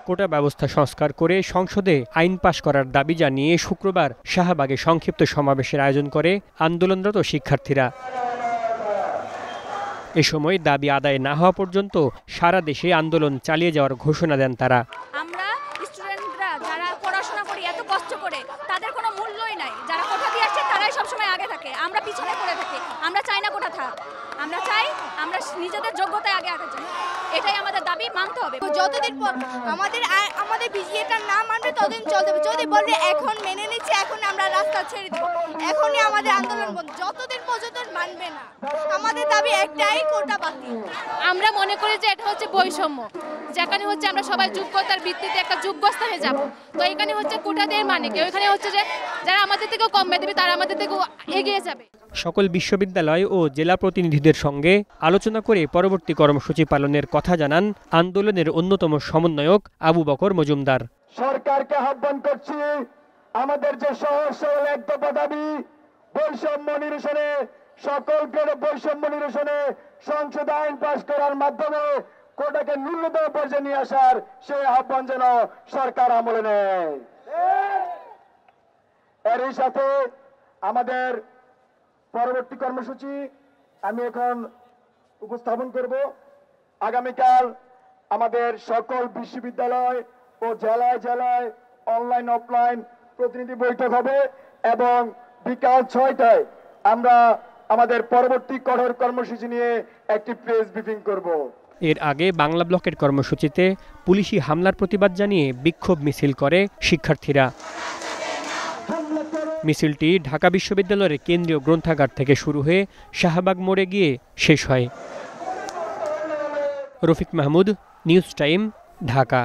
কোটা ব্যবস্থা সংস্কার করে সংসদে আইন পাশ করার দাবি জানিয়ে শুক্রবার শাহবাগে সংক্ষিপ্ত সমাবেশের আয়োজন করে আন্দোলনরত শিক্ষার্থীরা। এ সময় দাবি আদায় না হওয়া পর্যন্ত সারা দেশে আন্দোলন চালিয়ে যাওয়ার ঘোষণা দেন তারা। আমরা স্টুডেন্টরা যারা পড়াশোনা করি এত কষ্ট করে, তাদের কোনো মূল্যই নাই। যারা কোটা দিয়ে আসছে তারাই সবসময় আগে থাকে, আমরা পিছনে পড়ে থাকি। আমরা চাই না কোটা থাক, আমরা চাই আমরা নিজেদের যোগ্যতায় আগে যাই। এটাই আমাদের দাবি, মানতে হবে। যতদিন আমাদের বিজিএটা না মানবে ততদিন চলতে হবে। যদি বলবে এখন মেনে নিচ্ছে, এখন আমরা রাস্তা ছেড়ে দেবো, এখনই আমাদের আন্দোলন বন্ধ। যতদিন পর্যন্ত মানবে না, আমাদের দাবি একটাই, কোটা বাতিল। আমরা মনে করি যে এটা হচ্ছে বৈষম্য, যেখানে হচ্ছে আমরা সবাই যোগ্যতার ভিত্তিতে একটা যোগ্য স্থানে যাব। তো এখানে হচ্ছে কোটা দেওয়ার মানে কি, ওইখানে হচ্ছে যে যারা আমাদের থেকেও কম মেধাবী তারা আমাদের থেকেও এগিয়ে যাবে। সকল বিশ্ববিদ্যালয় ও জেলা প্রতিনিধিদের সঙ্গে আলোচনা করে পরবর্তী কর্মসূচি পালনের কথা জানান আন্দোলনের অন্যতম সমন্বয়ক আবু বকর মজুমদার। সরকারকে আহ্বান করছি, আমাদের যে সহজ সরল এক দফা দাবি বৈষম্য নিরসনে, সকল গ্রেডে বৈষম্য নিরসনে সংসদে আইন পাশ করার মাধ্যমে কোটাকে ন্যূনতম পর্যায়ে নিয়ে আসার সেই আহ্বান যেন সরকার আমলে নেয়। এরই সাথে আমাদের পরবর্তী কর্মসূচি আমি এখন উপস্থাপন করব। আগামীকাল আমাদের সকল বিশ্ববিদ্যালয় ও জেলায় জেলায় অনলাইন অফলাইন প্রতিনিধি বৈঠক হবে এবং বিকাল 6টায় আমরা আমাদের পরবর্তী কঠোর কর্মসূচি নিয়ে একটি প্রেস ব্রিফিং করব। এর আগে বাংলা ব্লকের কর্মসূচিতে পুলিশি হামলার প্রতিবাদ জানিয়ে বিক্ষোভ মিছিল করে শিক্ষার্থীরা। মিছিলটি ঢাকা বিশ্ববিদ্যালয়ের কেন্দ্রীয় গ্রন্থাগার থেকে শুরু হয়ে শাহবাগ মোড়ে গিয়ে শেষ হয়। Rafiq Mahmud, news time, Dhaka.